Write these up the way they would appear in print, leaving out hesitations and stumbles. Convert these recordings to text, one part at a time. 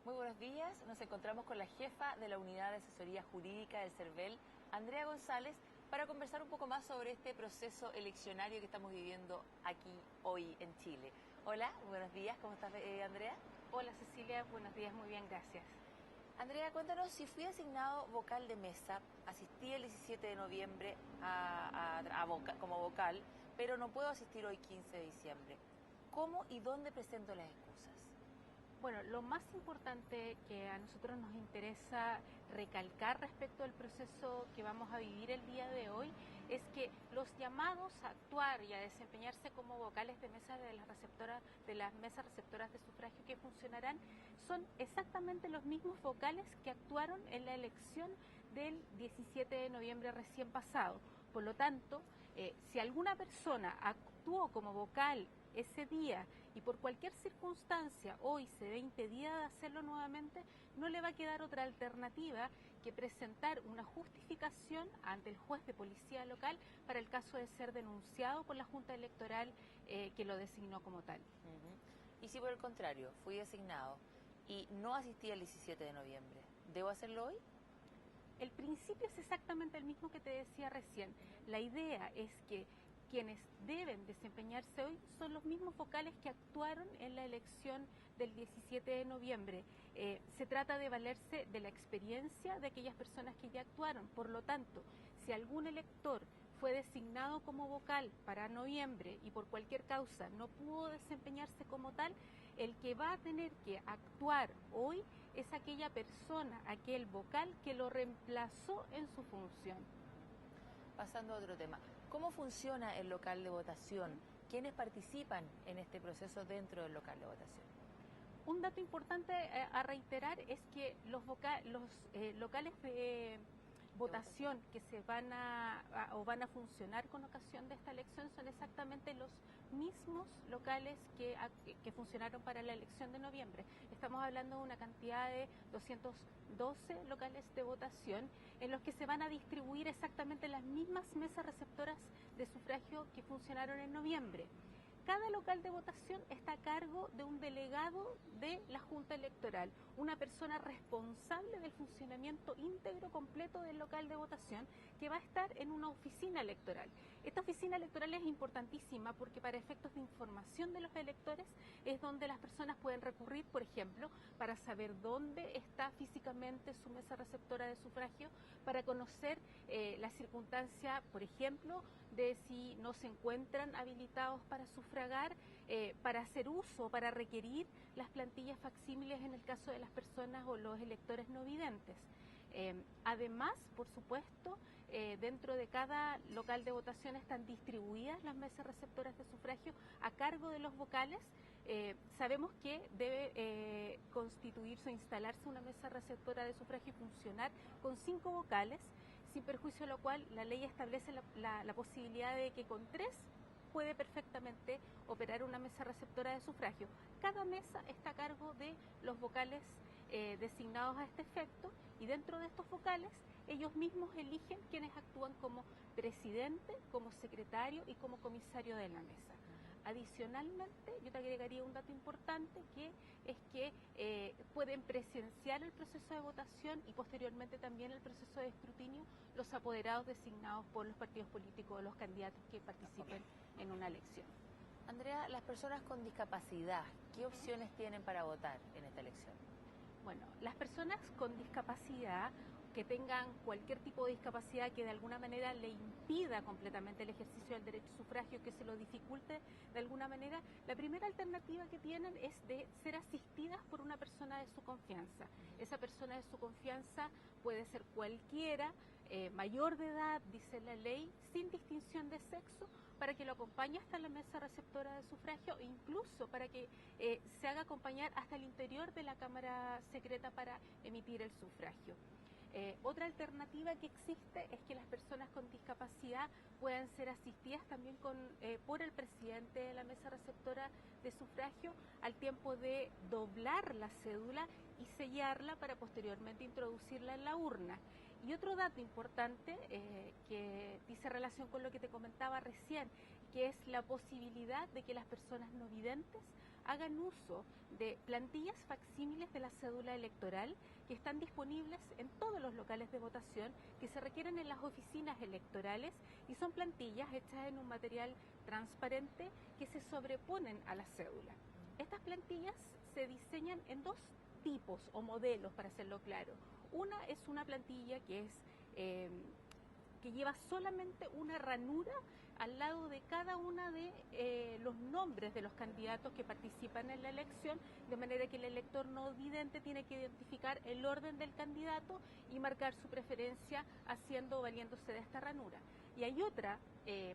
Muy buenos días. Nos encontramos con la jefa de la Unidad de Asesoría Jurídica del CERVEL, Andrea González, para conversar un poco más sobre este proceso eleccionario que estamos viviendo aquí hoy en Chile. Hola, buenos días. ¿Cómo estás, Andrea? Hola Cecilia, buenos días, muy bien, gracias. Andrea, cuéntanos, si fui asignado vocal de mesa, asistí el 17 de noviembre como vocal, pero no puedo asistir hoy 15 de diciembre. ¿Cómo y dónde presento las excusas? Bueno, lo más importante que a nosotros nos interesa recalcar respecto al proceso que vamos a vivir el día de hoy es que los llamados a actuar y a desempeñarse como vocales de mesa de las mesas receptoras de sufragio que funcionarán son exactamente los mismos vocales que actuaron en la elección del 17 de noviembre recién pasado. Por lo tanto, si alguna persona actuó como vocal ese día y por cualquier circunstancia hoy se ve impedida de hacerlo nuevamente, no le va a quedar otra alternativa que presentar una justificación ante el juez de policía local para el caso de ser denunciado por la Junta Electoral que lo designó como tal. Y si por el contrario fui designado y no asistí el 17 de noviembre, ¿debo hacerlo hoy? El principio es exactamente el mismo que te decía recién. La idea es que quienes deben desempeñarse hoy son los mismos vocales que actuaron en la elección del 17 de noviembre. Se trata de valerse de la experiencia de aquellas personas que ya actuaron. Por lo tanto, si algún elector fue designado como vocal para noviembre y por cualquier causa no pudo desempeñarse como tal, el que va a tener que actuar hoy es aquella persona, aquel vocal que lo reemplazó en su función. Pasando a otro tema, ¿cómo funciona el local de votación? ¿Quiénes participan en este proceso dentro del local de votación? Un dato importante a reiterar es que los locales de votación que se van a funcionar con ocasión de esta elección son exactamente los mismos locales que funcionaron para la elección de noviembre. Estamos hablando de una cantidad de 212 locales de votación en los que se van a distribuir exactamente las mismas mesas receptoras de sufragio que funcionaron en noviembre. Cada local de votación está a cargo de un delegado de la Junta Electoral, una persona responsable del funcionamiento íntegro completo del local de votación que va a estar en una oficina electoral. Esta oficina electoral es importantísima porque para efectos de información de los electores es donde las personas pueden recurrir, por ejemplo, para saber dónde está físicamente su mesa receptora de sufragio, para conocer la circunstancia, por ejemplo, de si no se encuentran habilitados para sufragar, para hacer uso, para requerir las plantillas facsímiles en el caso de las personas o los electores no videntes. Además, por supuesto, dentro de cada local de votación están distribuidas las mesas receptoras de sufragio a cargo de los vocales. Sabemos que debe constituirse o instalarse una mesa receptora de sufragio y funcionar con 5 vocales, sin perjuicio de lo cual la ley establece la posibilidad de que con 3 puede perfectamente operar una mesa receptora de sufragio. Cada mesa está a cargo de los vocales designados a este efecto y dentro de estos vocales ellos mismos eligen quienes actúan como presidente, como secretario y como comisario de la mesa. Adicionalmente, yo te agregaría un dato importante que es que pueden presenciar el proceso de votación y posteriormente también el proceso de escrutinio los apoderados designados por los partidos políticos o los candidatos que participen en una elección. Andrea, las personas con discapacidad, ¿qué opciones tienen para votar en esta elección? Bueno, las personas con discapacidad que tengan cualquier tipo de discapacidad que de alguna manera le impida completamente el ejercicio del derecho a sufragio, que se lo dificulte de alguna manera, la primera alternativa que tienen es de ser asistidas por una persona de su confianza. Esa persona de su confianza puede ser cualquiera, mayor de edad, dice la ley, sin distinción de sexo, para que lo acompañe hasta la mesa receptora de sufragio e incluso para que se haga acompañar hasta el interior de la Cámara Secreta para emitir el sufragio. Otra alternativa que existe es que las personas con discapacidad puedan ser asistidas también por el presidente de la mesa receptora de sufragio al tiempo de doblar la cédula y sellarla para posteriormente introducirla en la urna. Y otro dato importante que dice relación con lo que te comentaba recién, que es la posibilidad de que las personas no videntes hagan uso de plantillas facsímiles de la cédula electoral que están disponibles en todos los locales de votación, que se requieren en las oficinas electorales, y son plantillas hechas en un material transparente que se sobreponen a la cédula. Estas plantillas se diseñan en dos tipos o modelos, para hacerlo claro. Una es una plantilla que lleva solamente una ranura al lado de cada una de los nombres de los candidatos que participan en la elección, de manera que el elector no vidente tiene que identificar el orden del candidato y marcar su preferencia valiéndose de esta ranura. Y hay otra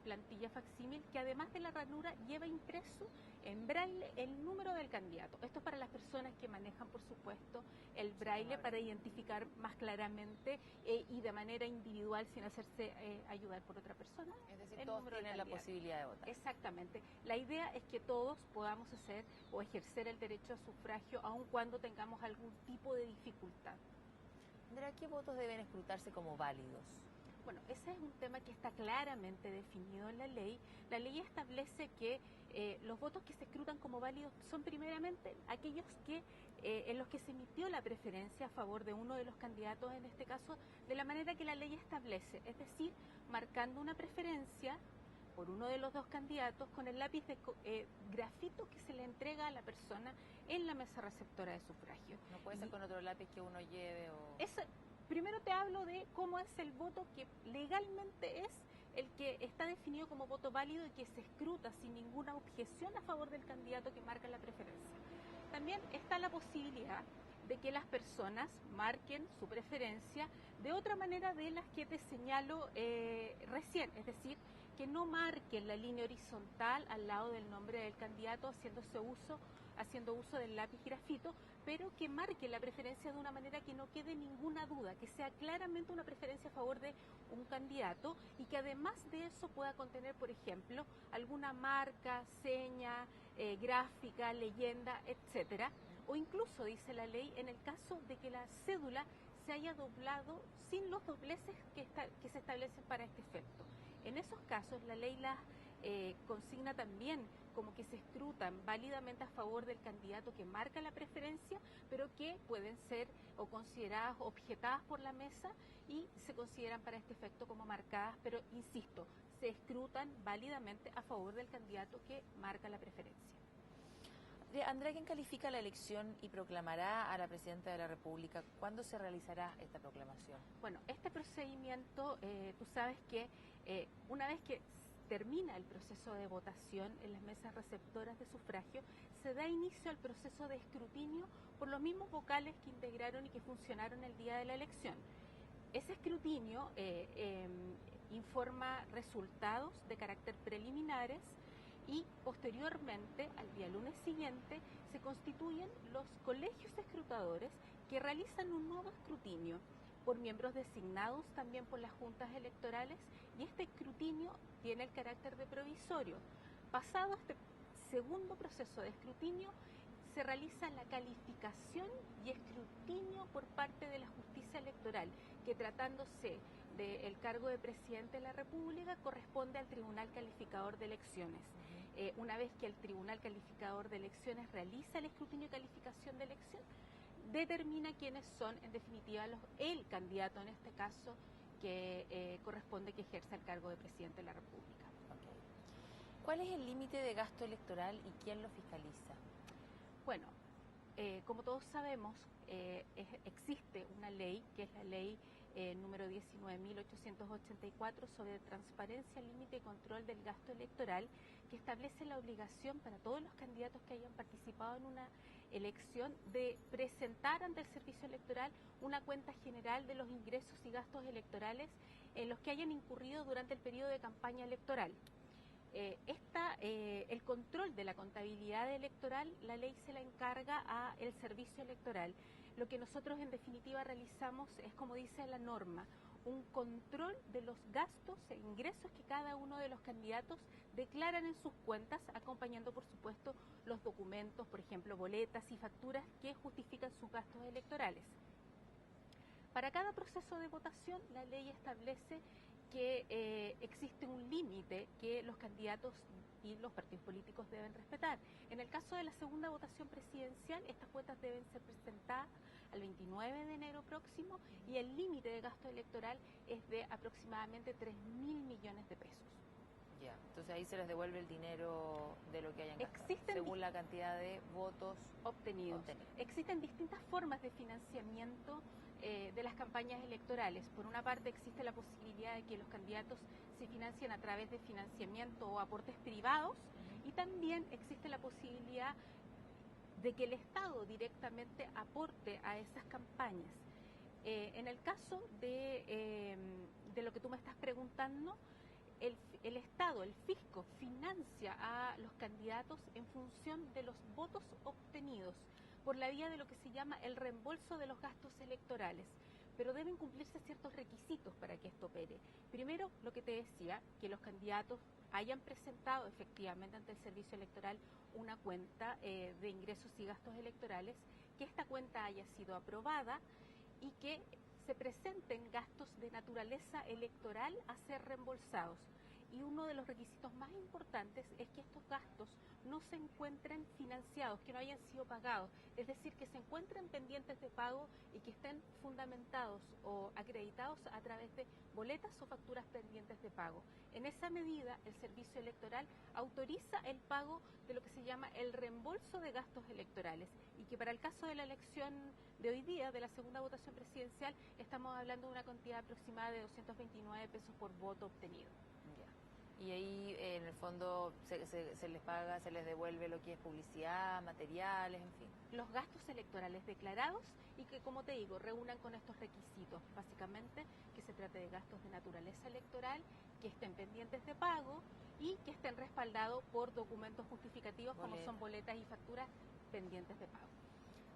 plantilla facsímil que, además de la ranura, lleva impreso en braille el número del candidato. Esto es para las personas que manejan, por supuesto, el braille para identificar más claramente y de manera individual, sin hacerse ayudar por otra persona. Es decir, todos tienen la posibilidad de votar. Exactamente. La idea es que todos podamos hacer o ejercer el derecho a sufragio, aun cuando tengamos algún tipo de dificultad. Andrea, ¿qué votos deben escrutarse como válidos? Bueno, ese es un tema que está claramente definido en la ley. La ley establece que los votos que se escrutan como válidos son primeramente aquellos en los que se emitió la preferencia a favor de uno de los candidatos, en este caso, de la manera que la ley establece, es decir, marcando una preferencia por uno de los dos candidatos con el lápiz de grafito que se le entrega a la persona en la mesa receptora de sufragio. ¿No puede ser con otro lápiz que uno lleve o...? Primero te hablo de cómo es el voto que legalmente es el que está definido como voto válido y que se escruta sin ninguna objeción a favor del candidato que marca la preferencia. También está la posibilidad de que las personas marquen su preferencia de otra manera de las que te señalo recién, es decir, que no marquen la línea horizontal al lado del nombre del candidato haciendo uso del lápiz grafito, pero que marque la preferencia de una manera que no quede ninguna duda, que sea claramente una preferencia a favor de un candidato y que además de eso pueda contener, por ejemplo, alguna marca, seña, gráfica, leyenda, etcétera, o incluso, dice la ley, en el caso de que la cédula se haya doblado sin los dobleces que se establecen para este efecto. En esos casos, la ley las consigna también como que se escrutan válidamente a favor del candidato que marca la preferencia, pero que pueden ser o consideradas objetadas por la mesa y se consideran para este efecto como marcadas, pero insisto, se escrutan válidamente a favor del candidato que marca la preferencia. Andrea, ¿quién califica la elección y proclamará a la Presidenta de la República? ¿Cuándo se realizará esta proclamación? Bueno, este procedimiento, tú sabes que una vez que termina el proceso de votación en las mesas receptoras de sufragio, se da inicio al proceso de escrutinio por los mismos vocales que integraron y que funcionaron el día de la elección. Ese escrutinio informa resultados de carácter preliminares y posteriormente, al día lunes siguiente, se constituyen los colegios escrutadores que realizan un nuevo escrutinio por miembros designados también por las juntas electorales, y este escrutinio tiene el carácter de provisorio. Pasado este segundo proceso de escrutinio, se realiza la calificación y escrutinio por parte de la justicia electoral, que tratándose del cargo de presidente de la República corresponde al Tribunal Calificador de Elecciones. Una vez que el Tribunal Calificador de Elecciones realiza el escrutinio y calificación de elección, determina quiénes son, en definitiva, el candidato en este caso que corresponde que ejerza el cargo de presidente de la República. Okay. ¿Cuál es el límite de gasto electoral y quién lo fiscaliza? Bueno, como todos sabemos, existe una ley, que es la ley número 19.884 sobre transparencia, límite y control del gasto electoral, que establece la obligación para todos los candidatos que hayan participado en una elección de presentar ante el servicio electoral una cuenta general de los ingresos y gastos electorales en los que hayan incurrido durante el periodo de campaña electoral. El control de la contabilidad electoral, la ley se la encarga al servicio electoral. Lo que nosotros en definitiva realizamos es, como dice la norma, un control de los gastos e ingresos que cada uno de los candidatos declaran en sus cuentas, acompañando por supuesto los documentos, por ejemplo boletas y facturas que justifican sus gastos electorales. Para cada proceso de votación, la ley establece que existe un límite que los candidatos y los partidos políticos deben respetar. En el caso de la segunda votación presidencial, estas cuentas deben ser presentadas al 29 de enero próximo y el límite de gasto electoral es de aproximadamente 3.000 millones de pesos. Ya, entonces ahí se les devuelve el dinero de lo que hayan gastado, según la cantidad de votos obtenidos. Existen distintas formas de financiamiento de las campañas electorales. Por una parte existe la posibilidad de que los candidatos se financien a través de financiamiento o aportes privados y también existe la posibilidad de que el Estado directamente aporte a esas campañas. En el caso de lo que tú me estás preguntando, el Estado, el fisco, financia a los candidatos en función de los votos obtenidos por la vía de lo que se llama el reembolso de los gastos electorales. Pero deben cumplirse ciertos requisitos para que esto opere. Primero, lo que te decía, que los candidatos hayan presentado efectivamente ante el servicio electoral una cuenta de ingresos y gastos electorales, que esta cuenta haya sido aprobada y que se presenten gastos de naturaleza electoral a ser reembolsados. Y uno de los requisitos más importantes es que estos gastos no se encuentren financiados, que no hayan sido pagados, es decir, que se encuentren pendientes de pago y que estén fundamentados o acreditados a través de boletas o facturas pendientes de pago. En esa medida, el Servicio Electoral autoriza el pago de lo que se llama el reembolso de gastos electorales y que para el caso de la elección de hoy día, de la segunda votación presidencial, estamos hablando de una cantidad aproximada de 229 pesos por voto obtenido. Y ahí en el fondo se les paga, se les devuelve lo que es publicidad, materiales, en fin. Los gastos electorales declarados y que, como te digo, reúnan con estos requisitos. Básicamente que se trate de gastos de naturaleza electoral, que estén pendientes de pago y que estén respaldados por documentos justificativos como son boletas y facturas pendientes de pago.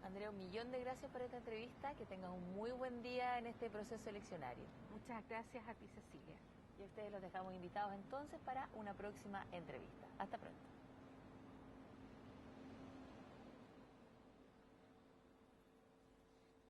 Andrea, 1.000.000 de gracias por esta entrevista. Que tengas un muy buen día en este proceso eleccionario. Muchas gracias a ti, Cecilia. Y a ustedes los dejamos invitados entonces para una próxima entrevista. Hasta pronto.